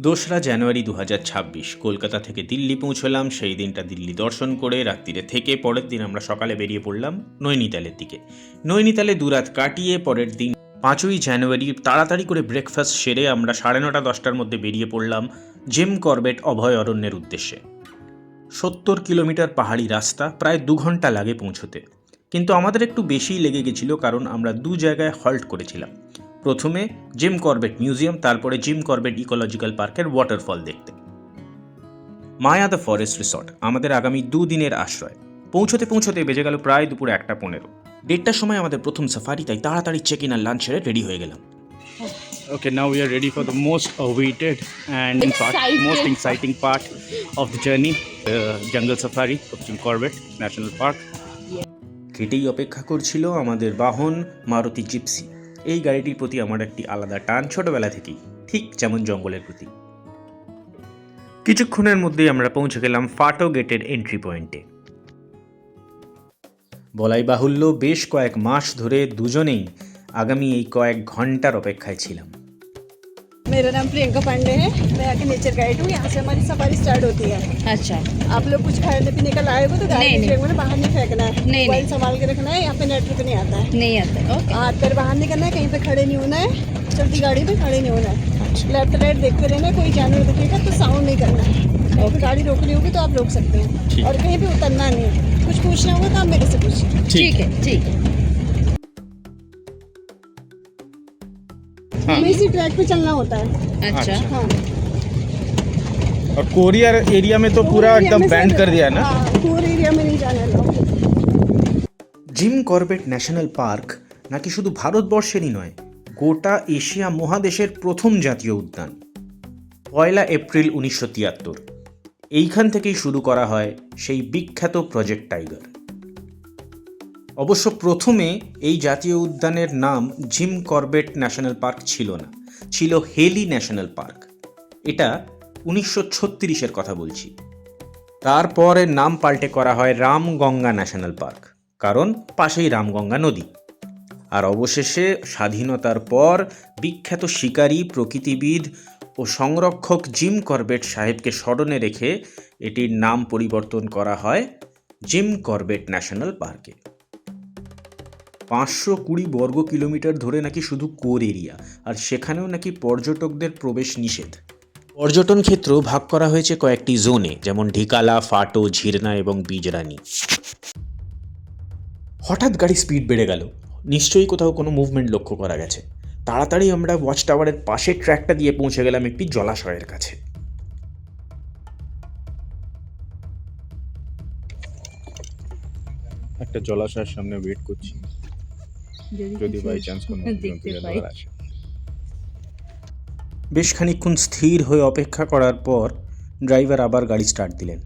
2রা জানুয়ারি 2026 কলকাতা থেকে দিল্লি পৌঁছলাম। সেই দিনটা দিল্লি দর্শন করে রাত্রিরে থেকে পরের দিন আমরা সকালে বেরিয়ে পড়লাম নৈনিতালের দিকে। নৈনিতালে দুরাত কাটিয়ে পরের দিন 5ই জানুয়ারি তাড়াতাড়ি করে ব্রেকফাস্ট সেরে আমরা 9:30-10টার মধ্যে বেরিয়ে পড়লাম জিম করবেট অভয়ারণ্যের উদ্দেশ্যে। 70 কিলোমিটার পাহাড়ি রাস্তা, প্রায় 2 ঘন্টা লাগে পৌঁছতে। কিন্তু আমাদের একটু বেশিই লেগে গেছিল, কারণ আমরা 2 জায়গায় হল্ট করেছিলাম। প্রথমে জিম করবেট মিউজিয়াম, তারপরে জিম করবেট ইকোলজিক্যাল পার্কের ওয়াটারফল দেখতে। মায়া দ্য ফরেস্ট রিসর্ট আমাদের আগামী 2 দিনের আশ্রয়। পৌঁছতে বেজে গেল প্রায় দুপুর 1:15। 1:30টার সময় আমাদের প্রথম সাফারি, তাই তাড়াতাড়ি চেক ইন আর লাঞ্চ সেরে রেডি হয়ে গেলাম। Okay, now we are ready for the most awaited and in fact most exciting part of the journey, the jungle safari of Jim Corbett National Park. কেটেই অপেক্ষা করছিল আমাদের বাহন Maruti gypsy. এই গাড়িটির প্রতি আমার একটি আলাদা টান ছোটবেলা থেকেই, ঠিক যেমন জঙ্গলের প্রতি। কিছুক্ষণের মধ্যেই আমরা পৌঁছে গেলাম ফাটো গেটের এন্ট্রি পয়েন্টে। বলাই বাহুল্য বেশ কয়েক মাস ধরে দুজনেই আগামী এই কয়েক ঘন্টার অপেক্ষায় ছিলাম। मेरा नाम प्रियंका पांडे है। मैं यहाँ की नेचर गाइड हूँ। यहाँ से हमारी सफारी स्टार्ट होती है। अच्छा, आप लोग कुछ खाने पीने का लाए हो तो गाड़ी नहीं। के बैग में बाहर नहीं फेंकना है। नहीं। मोबाइल संभाल के रखना है। यहाँ पे नेटवर्क नहीं आता है। नहीं आता। ओके, हाथ पैर बाहर नहीं करना है। कहीं पे खड़े नहीं होना है। चलती गाड़ी पे खड़े नहीं होना है। लेफ्ट राइट देखते रहना है। कोई जानवर दिखेगा तो साउंड नहीं करना है। कहीं पे गाड़ी रोकनी होगी तो आप रोक सकते हैं, और कहीं पे उतरना नहीं है। कुछ पूछना होगा तो आप मेरे से पूछिए। ठीक है, ठीक है। हमें इसी ट्रैक पे चलना होता है। अच्छा, हाँ, और कोरियर एरिया में तो पूरा एकदम बैंड कर दिया ना। पूरे एरिया में नहीं जाना है लोग। জিম করবেট ন্যাশনাল পার্ক নাকি শুধু ভারতবর্ষেরই নয়, গোটা এশিয়া মহাদেশের প্রথম জাতীয় উদ্যান। 1 এপ্রিল 1973 এইখান থেকেই শুরু করা হয় সেই বিখ্যাত প্রজেক্ট টাইগার। অবশ্য প্রথমে এই জাতীয় উদ্যানের নাম জিম করবেট ন্যাশনাল পার্ক ছিল না, ছিল হেলি ন্যাশনাল পার্ক। এটা 1936-এর কথা বলছি। তারপর এর নাম পাল্টে করা হয় রামগঙ্গা ন্যাশনাল পার্ক, কারণ পাশেই রামগঙ্গা নদী। আর অবশেষে স্বাধীনতার পর বিখ্যাত শিকারী, প্রকৃতিবিদ ও সংরক্ষক জিম করবেট সাহেবকে স্মরণে রেখে এটির নাম পরিবর্তন করা হয় জিম করবেট ন্যাশনাল পার্কে। 520 বর্গ কিলোমিটার ধরে নাকি শুধু কোর এরিয়া, আর সেখানেও নাকি পর্যটকদের প্রবেশ নিষেধ। পর্যটন ক্ষেত্র ভাগ করা হয়েছে কয়েকটি জোনে, যেমন ঢিকালা, ফাটো, ঝিরনা এবং বীজরানি। হঠাৎ গাড়ি স্পিড বেড়ে গেল। নিশ্চয়ই কোথাও কোনো মুভমেন্ট লক্ষ্য করা গেছে। তাড়াতাড়ি আমরা ওয়াচ টাওয়ারের পাশের ট্র্যাকটা দিয়ে পৌঁছে গেলাম একটি জলাশয়ের কাছে। একটা জলাশয়ের সামনে ওয়েট করছি, যদি বাই চান্স কোনো দেখতে পাই। জানোয়ার আসে। বেশ খানিকক্ষণ স্থির হয়ে অপেক্ষা করার পর ড্রাইভার আবার গাড়ি স্টার্ট দিলেন।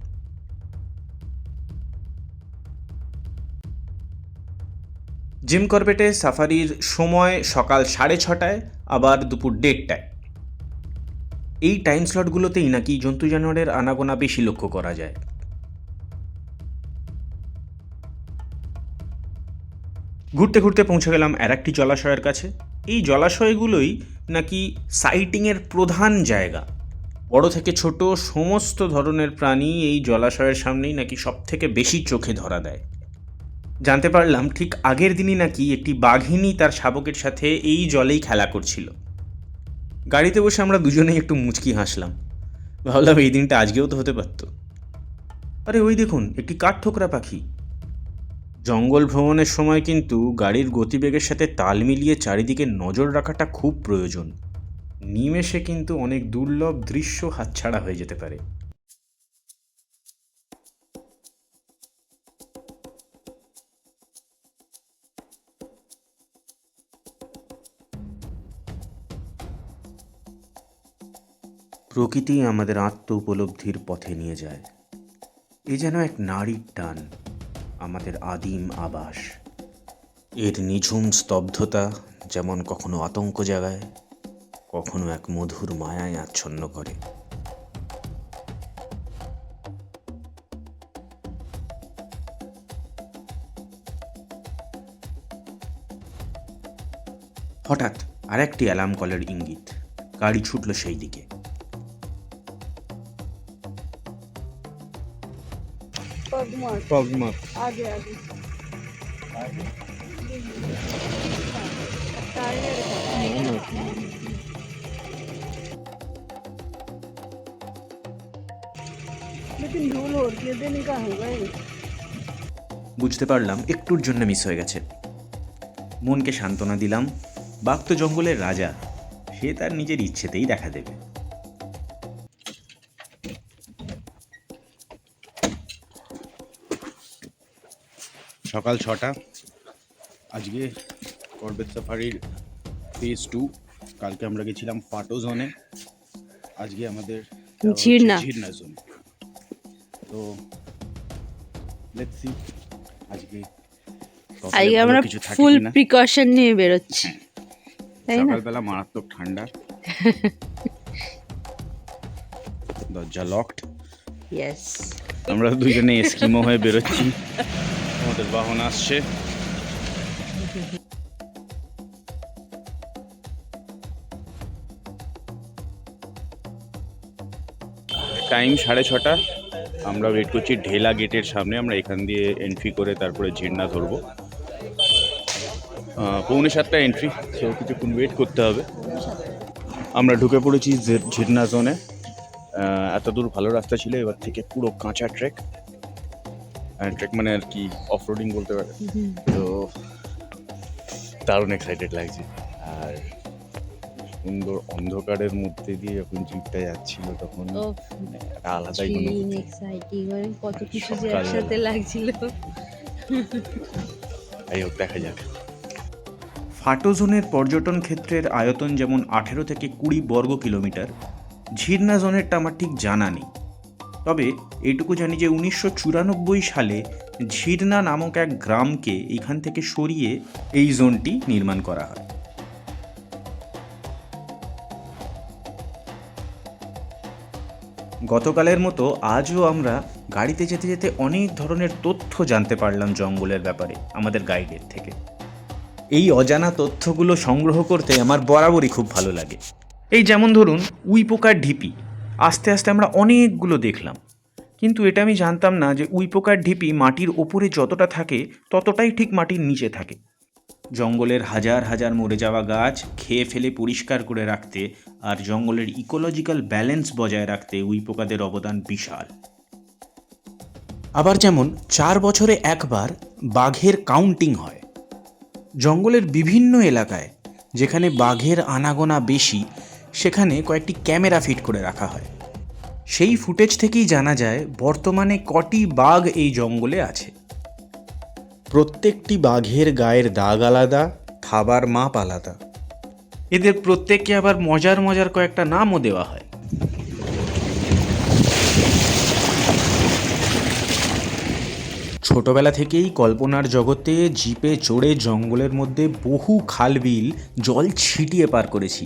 জিম করবেটে সাফারির সময় সকাল 6:30টায়, আবার দুপুর 1:30টায়। এই টাইম স্লটগুলোতেই নাকি জন্তু জানোয়ারের আনাগোনা বেশি লক্ষ্য করা যায়। ঘুরতে ঘুরতে পৌঁছে গেলাম আর একটি জলাশয়ের কাছে। এই জলাশয়গুলোই নাকি সাইটিংয়ের প্রধান জায়গা। বড় থেকে ছোট সমস্ত ধরনের প্রাণী এই জলাশয়ের সামনেই নাকি সব থেকে বেশি চোখে ধরা দেয়। জানতে পারলাম ঠিক আগের দিনই নাকি একটি বাঘিনী তার শাবকের সাথে এই জলেই খেলা করছিল। গাড়িতে বসে আমরা দুজনেই একটু মুচকি হাসলাম। ভাবলাম এই দিনটা আজকেও তো হতে পারত। আরে ওই দেখুন, একটি কাঠঠোকরা পাখি। জঙ্গল ভ্রমণের সময় কিন্তু গাড়ির গতিবেগের সাথে তাল মিলিয়ে চারিদিকে নজর রাখাটা খুব প্রয়োজন। নিমেষে কিন্তু অনেক দুর্লভ দৃশ্য হাতছাড়া হয়ে যেতে পারে। প্রকৃতি আমাদের আত্ম উপলব্ধির পথে নিয়ে যায়। এ যেন এক নারীর টান, আমাদের আদিম আবাস। এর নিঝুম স্তব্ধতা যেমন কখনো আতঙ্ক জাগায়, কখনো এক মধুর মায়ায় আচ্ছন্ন করে। হঠাৎ আরেকটি অ্যালার্ম কলের ইঙ্গিত। গাড়ি ছুটল সেই দিকে। पगमार्क आगे आगे लेकिन धूल हो रही है देने का होगा ये বুঝতে পারলাম একটুর জন্য মিস হয়ে গেছে। মনকে সান্ত্বনা দিলাম, বাঘ তো জঙ্গলের রাজা, সে তার নিজের ইচ্ছেতেই দেখা দেবে। সকাল 6টা। আজকে করবেট সাফারির ফেজ 2। কালকে আমরা গেছিলাম ফাটো জোনে, আজকে আমাদের ঝিরনা জোন। তো লেটস সি আজকে আজকে আমরা ফুল প্রিকশন নিয়ে বেরোচ্ছি, তাই না? সকালবেলা মারাত্মক ঠান্ডা, দরজা লকড। ইয়েস, আমরা দুজনে এস্কিমো হয়ে বেরোচ্ছি, আমাদের বাহন আসছে। টাইম 6:30। আমরা ওয়েট করছি ঢেলা গেটের সামনে। আমরা এখান দিয়ে এন্ট্রি করে তারপরে ঝিরনা ধরবো। 6:45 এন্ট্রি, সো কিছুক্ষণ ওয়েট করতে হবে। আমরা ঢুকে পড়েছি ঝিরনা জোনে। এত দূর ভালো রাস্তা ছিল, এবার থেকে পুরো কাঁচা ট্রেক মানে আর কি অফ রোডিং বলতে পারে। তো দারুণ এক্সাইটেড লাগছে। আর সুন্দর অন্ধকারের মধ্যে দিয়ে যখন জিপটা যাচ্ছিল তখন একটা আলাদাই অনুভূতি। এক্সাইটিং, কত কিছু যে একসাথে লাগছিল। এই হোক, দেখা যাক। ফাটো জোনের পর্যটন ক্ষেত্রের আয়তন যেমন 18 থেকে 20 বর্গ কিলোমিটার, ঝিরনা জোনেরটা আমার ঠিক জানা নেই। তবে এইটুকু জানি যে 1994 সালে ঝিরনা নামক এক গ্রামকে এখান থেকে সরিয়ে এই জোনটি নির্মাণ করা হয়। গতকালের মতো আজও আমরা গাড়িতে যেতে যেতে অনেক ধরনের তথ্য জানতে পারলাম জঙ্গলের ব্যাপারে আমাদের গাইডের থেকে। এই অজানা তথ্যগুলো সংগ্রহ করতে আমার বরাবরই খুব ভালো লাগে। এই যেমন ধরুন উইপোকার ঢিপি, আস্তে আস্তে আমরা অনেকগুলো দেখলাম, কিন্তু এটা আমি জানতাম না যে উইপোকার ঢিপি মাটির ওপরে যতটা থাকে ততটাই ঠিক মাটির নিচে থাকে। জঙ্গলের হাজার হাজার মরে যাওয়া গাছ খেয়ে ফেলে পরিষ্কার করে রাখতে আর জঙ্গলের ইকোলজিক্যাল ব্যালেন্স বজায় রাখতে উইপোকাদের অবদান বিশাল। আবার যেমন 4 বছরে একবার বাঘের কাউন্টিং হয়। জঙ্গলের বিভিন্ন এলাকায় যেখানে বাঘের আনাগোনা বেশি সেখানে কয়েকটি ক্যামেরা ফিট করে রাখা হয়। সেই ফুটেজ থেকেই জানা যায় বর্তমানে কটি বাঘ এই জঙ্গলে আছে। প্রত্যেকটি বাঘের গায়ের দাগ আলাদা, খাবার মাপ আলাদা। এদের প্রত্যেককে আবার মজার মজার কয়েকটা নামও দেওয়া হয়। ছোটবেলা থেকেই কল্পনার জগতে জিপে চড়ে জঙ্গলের মধ্যে বহু খালবিল জল ছিটিয়ে পার করেছি।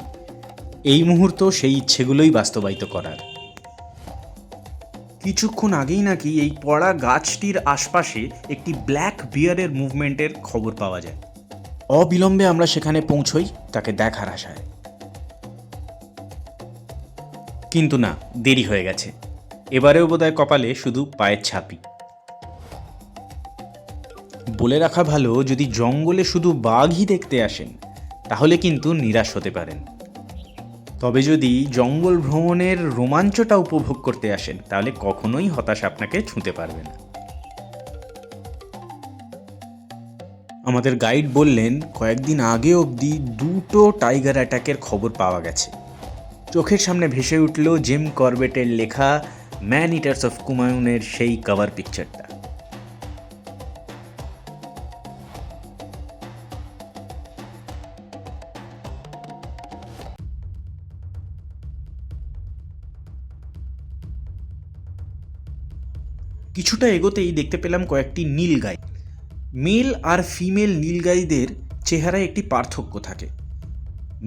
এই মুহূর্ত সেই ইচ্ছেগুলোই বাস্তবায়িত করার। কিছুক্ষণ আগেই নাকি এই পড়া গাছটির আশপাশে একটি ব্ল্যাক বিয়ারের মুভমেন্টের খবর পাওয়া যায়। অবিলম্বে আমরা সেখানে পৌঁছই তাকে দেখার আশায়। কিন্তু না, দেরি হয়ে গেছে। এবারেও বোধহয় কপালে শুধু পায়ের ছাপই। বলে রাখা ভালো, যদি জঙ্গলে শুধু বাঘই দেখতে আসেন তাহলে কিন্তু নিরাশ হতে পারেন। তবে যদি জঙ্গল ভ্রমণের রোমাঞ্চটা উপভোগ করতে আসেন তাহলে কখনোই হতাশা আপনাকে ছুঁতে পারবে না। আমাদের গাইড বললেন কয়েকদিন আগে অবধি 2টো টাইগার অ্যাটাকের খবর পাওয়া গেছে। চোখের সামনে ভেসে উঠল জিম করবেটের লেখা ম্যান ইটার্স অফ কুমায়ুনের সেই কভার পিকচারটা। কিছুটা এগোতেই দেখতে পেলাম কয়েকটি নীলগাই। মেল আর ফিমেল নীলগাইদের চেহারায় একটি পার্থক্য থাকে।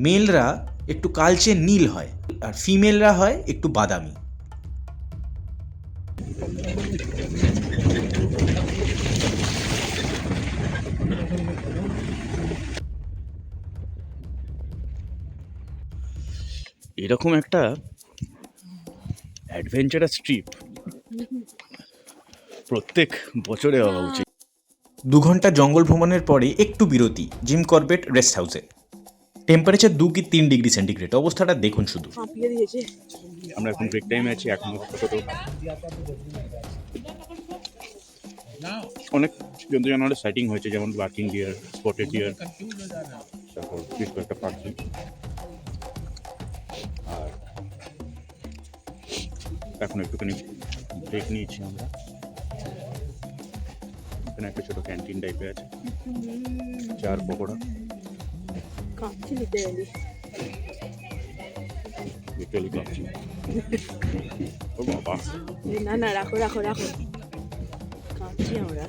মেলরা একটু কালচে নীল হয় আর ফিমেলরা হয় একটু বাদামি। এরকম একটা অ্যাডভেঞ্চারাস ট্রিপ প্রত্যেক বছরে হওয়া উচিত। 2 ঘন্টা জঙ্গল ভ্রমণের পরে একটু বিরতি জিম করবেট রেস্ট হাউসে। টেম্পারেচার 2 কি 3 ডিগ্রি সেন্টিগ্রেড, অবস্থাটা দেখুন শুধু। আমরা এখন ব্রেক টাইমে আছি, এখনো কত অনেক জন্তু জানোয়ারের সাইটিং হয়েছে, যেমন বার্কিং ডিয়ার, স্পটেড ডিয়ার, তারপর বেশ কয়েকটা পাখি। আর এখন একটুখানি ব্রেক নিয়েছি আমরা। এখানে একটা ছোটো ক্যান্টিন টাইপের আছে, চার পকোড়া। লিটারালি কাঁপছি। ও বাবা, না না, রাখো রাখো রাখো, কাঁপছি আমরা।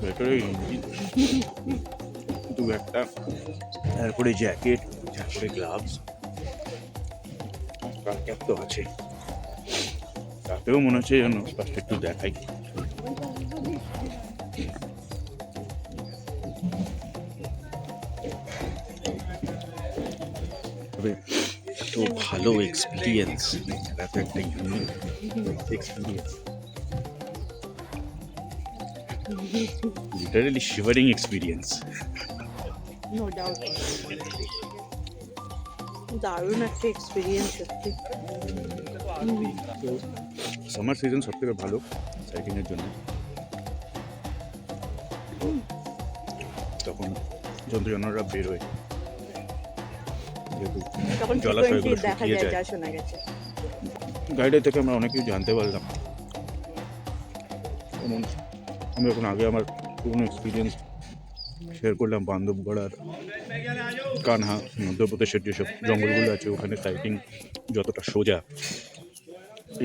ভেতরে দু একটা, তারপরে জ্যাকেট, তারপরে গ্লাভস, ক্যাপ তো আছে। তাতেও মনে হচ্ছে যেন ফার্স্ট একটু দেখাই। তবে এত ভালো এক্সপিরিয়েন্স, এত একটা unique experience, literally shivering experience. No doubt, দারুণ একটা এক্সপিরিয়েন্স সত্যি। সামার সিজন সব থেকে ভালো সাইক্লিংয়ের জন্য। তখন জন্তু জানোয়াররা বেরোয়, যেহেতু তখন জলাশয়গুলো দেখা শুকিয়ে যায়, যায়। যা শোনা গেছে। গাইডের থেকে আমরা অনেক কিছু জানতে পারলাম। যেমন আমি যখন আগে আমার পুরনো এক্সপিরিয়েন্স শেয়ার করলাম বান্ধবগড় আর কানহা, মধ্যপ্রদেশের যেসব জঙ্গলগুলো আছে ওখানে সাইটিং যতটা সোজা,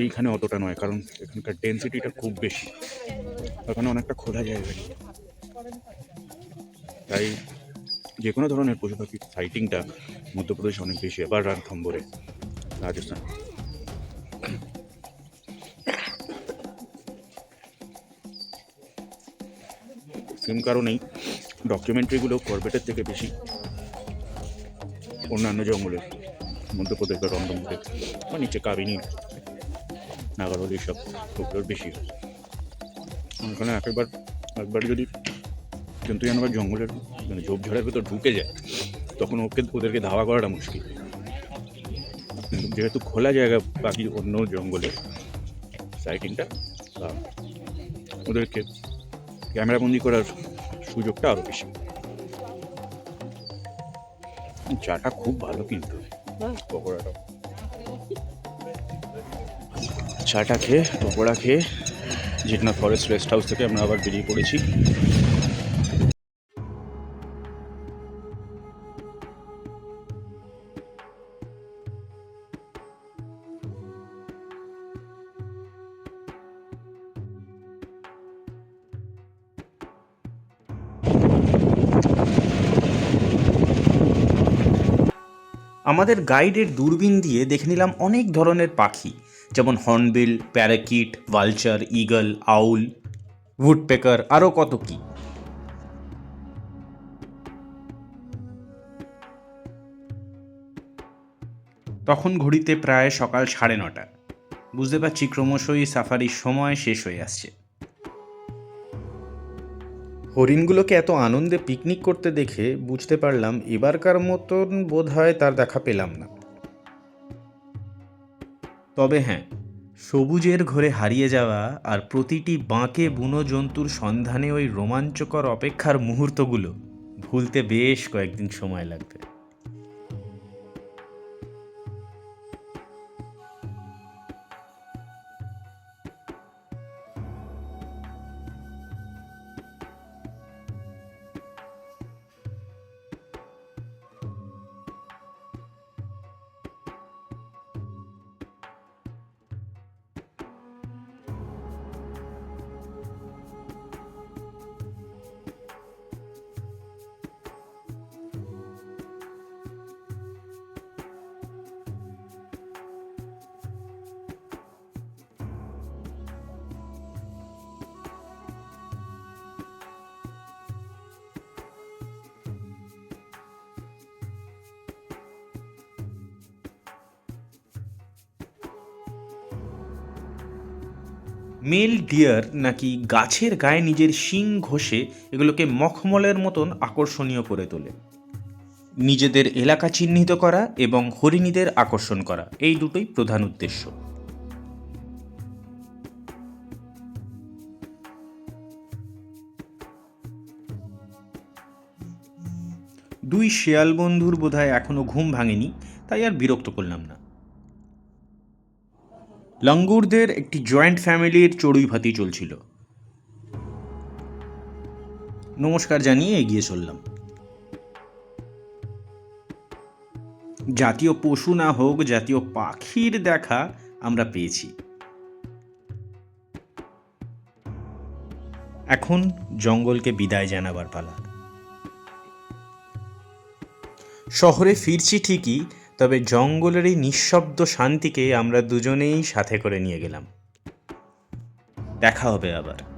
এইখানে অতটা নয়, কারণ এখানকার ডেন্সিটিটা খুব বেশি, ওখানে অনেকটা খোলা জায়গা নেই। তাই যে কোনো ধরনের পশু পাখির সাইটিংটা মধ্যপ্রদেশে অনেক বেশি। এবার রণথম্বরে, রাজস্থান। সেম কারণেই ডকুমেন্টারিগুলো করবেটের থেকে বেশি অন্যান্য জঙ্গলের, মধ্যপ্রদেশ বা রণথম্বরে বা নিচে কাবিনী, নাগারহোল, এইসব ওগুলোর বেশি। ওখানে একবার যদি জন্তু জানোয়ার জঙ্গলের মানে ঝোপঝাড়ের ভেতর ঢুকে যায়, তখন ওদেরকে ধাওয়া করাটা মুশকিল। যেহেতু খোলা জায়গা বাকি অন্য জঙ্গলে, সাইটিংটা বা ওদেরকে ক্যামেরাবন্দি করার সুযোগটা আরও বেশি। চাটা খুব ভালো, কিন্তু পকোড়াটা, চাটা খেয়ে পকোড়া খেয়ে জিটনা ফরেস্ট রেস্ট হাউস থেকে আমরা আবার বেরিয়ে পড়েছি। আমাদের গাইডের দূরবীন দিয়ে দেখে নিলাম অনেক ধরনের পাখি, যেমন হর্নবিল, প্যারাকিট, ভালচার, ঈগল, আউল, উডপেকার, আরও কত কি। তখন ঘড়িতে প্রায় সকাল 9:30। বুঝতে পারছি ক্রমশই সাফারির সময় শেষ হয়ে আসছে। হরিণগুলোকে এত আনন্দে পিকনিক করতে দেখে বুঝতে পারলাম এবারকার মতন বোধহয় তার দেখা পেলাম না। তবে হ্যাঁ, সবুজের ঘরে হারিয়ে যাওয়া আর প্রতিটি বাঁকে বুনো জন্তুর সন্ধানে ওই রোমাঞ্চকর অপেক্ষার মুহূর্তগুলো ভুলতে বেশ কয়েকদিন সময় লাগবে। মেল ডিয়ার নাকি গাছের গায়ে নিজের শিং ঘষে এগুলোকে মখমলের মতন আকর্ষণীয় করে তোলে। নিজেদের এলাকা চিহ্নিত করা এবং হরিণীদের আকর্ষণ করা, এই দুটোই প্রধান উদ্দেশ্য। দুই শেয়াল বন্ধুর বোধহয় এখনো ঘুম ভাঙেনি, তাই আর বিরক্ত করলাম না। লঙ্গুরদের একটি জয়েন্ট ফ্যামিলির চড়ুই ভাতি চলছিল। নমস্কার জানিয়ে এগিয়ে চললাম। জাতীয় পশু না হোক, জাতীয় পাখির দেখা আমরা পেয়েছি। এখন জঙ্গলকে বিদায় জানাবার পালা। শহরে ফিরছি ঠিকই, তবে জঙ্গলের এই নিঃশব্দ শান্তিকে আমরা দুজনেই সাথে করে নিয়ে গেলাম। দেখা হবে আবার।